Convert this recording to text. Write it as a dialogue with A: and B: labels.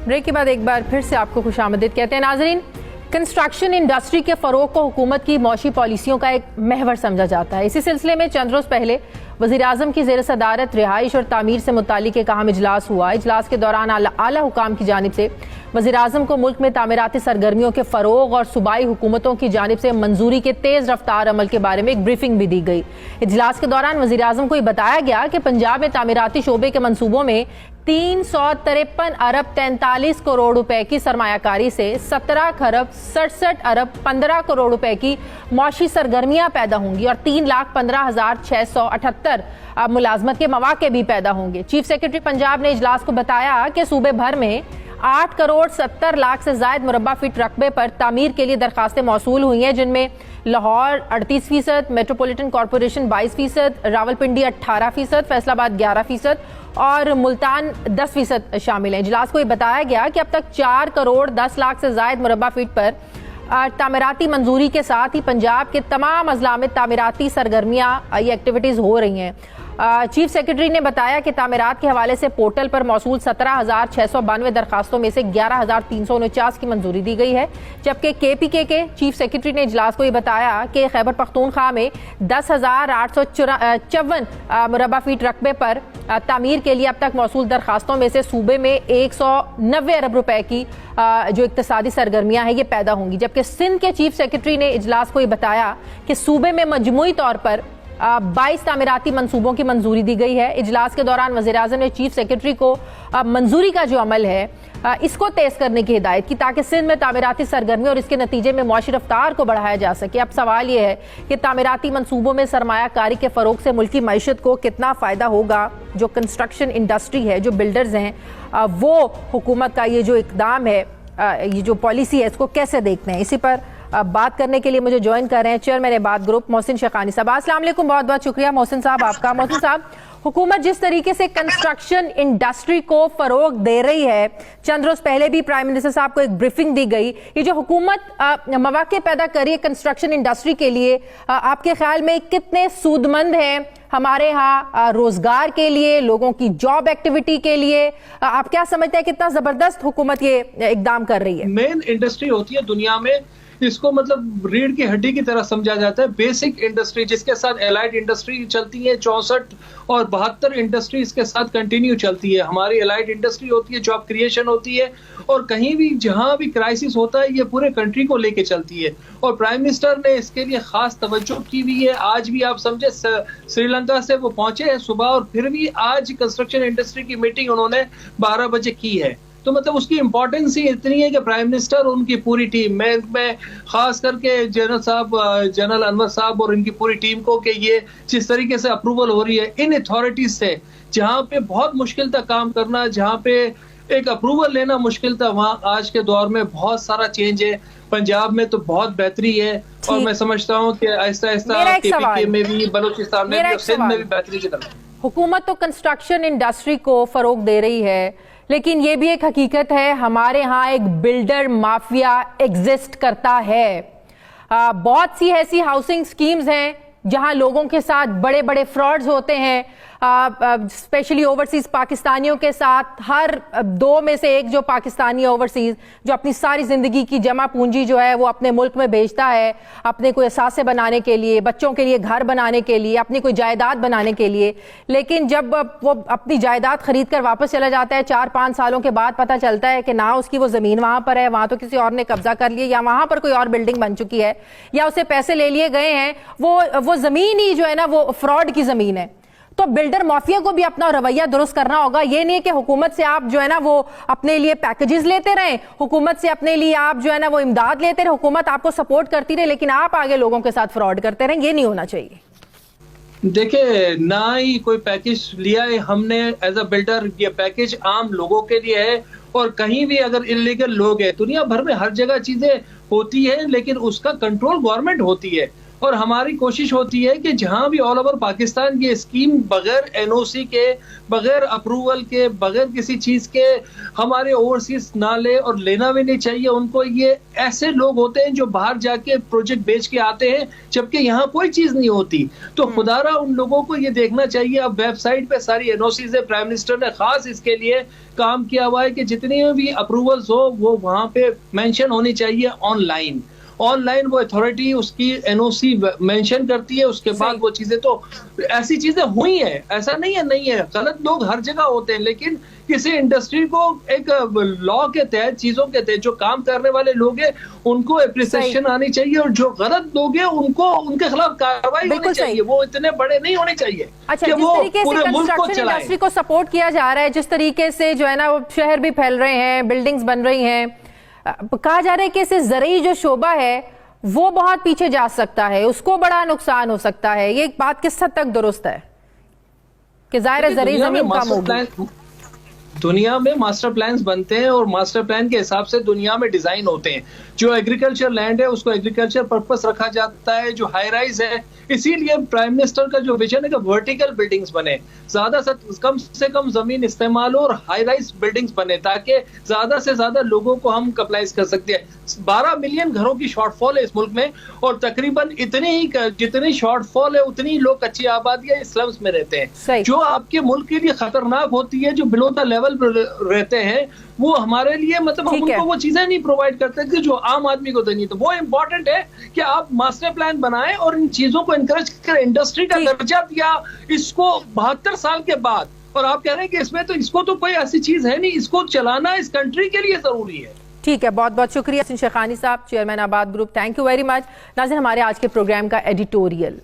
A: Break के बाद एक बार फिर से आपको खुशामदीद कहते हैं। नाजरीन, कंस्ट्रक्शन इंडस्ट्री के फरोग को हुकूमत की मौशी पॉलिसियों का एक महवर समझा जाता है। इसी सिलसिले में चंद रोज पहले वज़ीर आज़म की ज़ेर सदारत रिहाइश और तामीर से मुतालिक एक अहम इजलास हुआ। इजलास के दौरान आला हुकाम की जानिब से वज़ीर आज़म को मुल्क में तामीराती सरगर्मियों के फ़रोग और सूबाई हुकूमतों की जानिब से मंजूरी के तेज़ रफ्तार अमल के बारे में एक ब्रीफिंग भी दी गई। इजलास के दौरान वज़ीर आज़म को ये बताया गया कि पंजाब में तामीराती शोबे के मनसूबों में 353 अरब 43 करोड़ रुपए की सरमायाकारी से 17 खरब 67 अरब 15 करोड़ रुपए की मौशी सरगर्मियां पैदा होंगी और 3,15,678 मुलाजमत के मौके भी पैदा होंगे। चीफ सेक्रेटरी पंजाब ने इजलास को बताया कि सूबे भर में 8 करोड़ 70 लाख से जायद मुरब्बा फीट रकबे पर तामीर के लिए दरखास्तें मौसूल हुई हैं, जिनमें लाहौर 38%, मेट्रोपॉलिटन कॉरपोरेशन 22%, रावलपिंडी 18%, फैसलाबाद 11% और मुल्तान 10% शामिल हैं। इजलास को ये बताया गया कि अब तक 4 करोड़ 10 लाख से जायद मुरब्बा फीट पर तामीराती मंजूरी के साथ ही पंजाब के तमाम अजला में तामीराती सरगर्मियाँ ये एक्टिविटीज़ हो रही हैं। चीफ सेक्रेटरी ने बताया कि तामीरात के हवाले से पोर्टल पर मौसूल 17,692 दरखास्तों में से 11,349 की मंजूरी दी गई है, जबकि KPK के चीफ सेक्रेटरी ने इजलास को ये बताया कि खैबर पख्तूनख्वा में 10,854 मुरब्बा फीट रकबे पर तामीर के लिए अब तक मौसूल दरखास्तों में से सूबे में 190 अरब रुपए की जो इक्तिसादी सरगर्मियां हैं ये पैदा होंगी। जबकि सिंध के चीफ सेक्रेटरी ने इजलास को ये बताया कि सूबे में मजमूई तौर पर 22 तामीराती मंसूबों की मंजूरी दी गई है। इजलास के दौरान वज़ीर आज़म ने चीफ सेक्रेटरी को मंजूरी का जो अमल है इसको तेज करने की हिदायत की, ताकि सिंध में तामीराती सरगर्मी और इसके नतीजे में मौशी रफ्तार को बढ़ाया जा सके। अब सवाल ये है कि तामीराती मंसूबों में सरमायाकारी के फ़रोग से मुल्की मईशत को कितना फ़ायदा होगा। जो कंस्ट्रक्शन इंडस्ट्री है, जो बिल्डर्स हैं, वो हुकूमत का ये जो इक़दाम है, ये जो पॉलिसी है, इसको कैसे देखते हैं। इसी पर बात करने के लिए मुझे ज्वाइन कर रहे हैं चेयरमैन इबाद ग्रुप मोहसिन शेखानी साहब। अस्सलाम वालेकुम, बहुत बहुत शुक्रिया मोहसिन साहब आपका। मोहसिन साहब, हुकूमत जिस तरीके से कंस्ट्रक्शन इंडस्ट्री को फरोग दे रही है, चंद रोज पहले भी प्राइम मिनिस्टर साहब को एक ब्रीफिंग दी गई, ये जो हुकूमत मौके पैदा कर रही है कंस्ट्रक्शन इंडस्ट्री के लिए, आपके ख्याल में कितने सूदमंद हैं हमारे यहाँ रोजगार के लिए, लोगों की जॉब एक्टिविटी के लिए? आप क्या समझते हैं कितना जबरदस्त हुकूमत ये इकदाम कर रही है?
B: मेन इंडस्ट्री होती है दुनिया में, इसको मतलब रीढ़ की हड्डी की तरह समझा जाता है। बेसिक इंडस्ट्री जिसके साथ एलाइड इंडस्ट्री चलती है, 64 और 72 इंडस्ट्री इसके साथ कंटिन्यू चलती है। हमारी एलाइड इंडस्ट्री होती है, जॉब क्रिएशन होती है, और कहीं भी जहां भी क्राइसिस होता है ये पूरे कंट्री को लेके चलती है। और प्राइम मिनिस्टर ने इसके लिए खास तवज्जो की हुई है। आज भी आप समझे श्रीलंका से वो पहुंचे हैं सुबह, और फिर भी आज कंस्ट्रक्शन इंडस्ट्री की मीटिंग उन्होंने 12 बजे की है। तो मतलब उसकी इंपॉर्टेंस ही इतनी है कि प्राइम मिनिस्टर और उनकी पूरी टीम, मैं खास करके जनरल अनवर साहब और इनकी पूरी टीम को, कि ये जिस तरीके से अप्रूवल हो रही है इन अथॉरिटीज से, जहां पे बहुत मुश्किल था काम करना, जहां पे एक अप्रूवल लेना मुश्किल था, वहां आज के दौर में बहुत सारा चेंज है। पंजाब में तो बहुत बेहतरी है, और मैं समझता हूँ कि आहिस्ता आहिस्ता KPK में भी, बलूचिस्तान में भी और सिंध में भी बेहतरी की तरफ।
A: हुकूमत तो कंस्ट्रक्शन इंडस्ट्री को फरोग दे रही है, लेकिन ये भी एक हकीकत है हमारे यहाँ एक बिल्डर माफिया एग्जिस्ट करता है। बहुत सी ऐसी हाउसिंग स्कीम्स हैं जहां लोगों के साथ बड़े बड़े फ्रॉड्स होते हैं, स्पेशली ओवरसीज पाकिस्तानियों के साथ। हर 2 में से एक जो पाकिस्तानी ओवरसीज जो अपनी सारी जिंदगी की जमा पूंजी जो है वो अपने मुल्क में भेजता है, अपने कोई असासे बनाने के लिए, बच्चों के लिए घर बनाने के लिए, अपनी कोई जायदाद बनाने के लिए। लेकिन जब वो अपनी जायदाद खरीद कर वापस चला जाता है 4-5 सालों के बाद पता चलता है कि ना उसकी वो जमीन वहां पर है, वहां तो किसी और ने कब्जा कर लिया, या वहां पर कोई और बिल्डिंग बन चुकी है, या उसे पैसे ले लिए गए हैं। वो जमीन ही जो है ना वो फ्रॉड की जमीन है। तो बिल्डर माफिया को भी अपना रवैया दुरुस्त करना होगा। ये नहीं है कि हुकूमत से आप जो है ना वो अपने लिए पैकेजेस लेते रहें, हुकूमत से अपने लिए आप जो है ना वो इमदाद लेते रहे, हुकूमत आपको सपोर्ट करती रहे, लेकिन आप आगे लोगों के साथ फ्रॉड करते रहें। ये नहीं होना चाहिए।
B: देखिए, ना ही कोई पैकेज लिया है हमने एज अ बिल्डर, ये पैकेज आम लोगों के लिए है। और कहीं भी अगर इलीगल लोग हैं, दुनिया भर में हर जगह चीजें होती है, लेकिन उसका कंट्रोल गवर्नमेंट होती है। اور ہماری کوشش ہوتی ہے کہ جہاں بھی آل اوور پاکستان یہ اسکیم بغیر NOC کے، بغیر اپروول کے، بغیر کسی چیز کے ہمارے اوورسیز نہ لے، اور لینا بھی نہیں چاہیے ان کو. یہ ایسے لوگ ہوتے ہیں جو باہر جا کے پروجیکٹ بیچ کے آتے ہیں جبکہ یہاں کوئی چیز نہیں ہوتی. تو خدا را ان لوگوں کو یہ دیکھنا چاہیے. اب ویب سائٹ پہ ساری NOCs ہے، پرائم منسٹر نے خاص اس کے لیے کام کیا ہوا ہے کہ جتنی بھی اپروولز ہو وہ وہاں پہ مینشن ہونی چاہیے آن لائن وہ اتھارٹی اس کی NOC مینشن کرتی ہے. اس کے بعد وہ چیزیں، تو ایسی چیزیں ہوئی ہیں، ایسا نہیں ہے. غلط لوگ ہر جگہ ہوتے ہیں، لیکن کسی انڈسٹری کو ایک لا کے تحت، چیزوں کے تحت جو کام کرنے والے لوگ ہیں ان کو اپریسیشن آنی چاہیے، اور جو غلط لوگ ہیں ان کے خلاف کارروائی ہونی چاہیے. وہ اتنے بڑے نہیں ہونے چاہیے کہ وہ پورے ملک کو چلائیں.
A: انڈسٹری کو سپورٹ کیا جا رہا ہے جس طریقے سے جو ہے نا، شہر بھی پھیل رہے ہیں، بلڈنگز بن رہی ہیں، کہا جا رہا ہے کہ اسے زرعی جو شعبہ ہے وہ بہت پیچھے جا سکتا ہے، اس کو بڑا نقصان ہو سکتا ہے. یہ بات کس حد تک درست ہے کہ ظاہر ہے زرعی زمین کم ہوگی؟
B: دنیا میں ماسٹر پلانز بنتے ہیں اور ماسٹر پلان کے حساب سے دنیا میں ڈیزائن ہوتے ہیں. جو ایگریکلچر لینڈ ہے اس کو ایگریکلچر پرپس رکھا جاتا ہے. جو ہائی رائز ہے، اسی لیے پرائم منسٹر کا جو ویژن ہے کہ ورٹیکل بلڈنگز بنے، زیادہ سے کم زمین استعمال ہو اور ہائی رائز بلڈنگز بنے، تاکہ زیادہ سے زیادہ لوگوں کو ہم کپلائز کر سکتے ہیں. 12 ملین گھروں کی شارٹ فال ہے اس ملک میں، اور تقریباً جتنی شارٹ فال ہے اتنی لوگ کچی آبادی ہے اسلمز میں رہتے ہیں. جو آپ کے ملک کے لیے خطرناک ہوتی ہے، جو بلو دا لیول رہتے ہیں، وہ ہمارے لیے مطلب ہم ان کو وہ چیزیں نہیں پرووائڈ کرتے کہ جو عام آدمی کو دینی. تو وہ امپورٹنٹ ہے کہ آپ ماسٹر پلان بنائیں اور ان چیزوں کو انکریج کریں. انڈسٹری کا درجہ دیا اس کو 72 سال کے بعد، اور آپ کہہ رہے ہیں کہ اس میں تو اس کو تو کوئی ایسی چیز ہے نہیں، اس کو چلانا اس کنٹری کے لیے ضروری ہے.
A: ٹھیک ہے، بہت بہت شکریہ حسین شیخانی صاحب، چیئرمین آباد group. Thank you very much. ناظرین، ہمارے آج کے پروگرام کا ایڈیٹوریل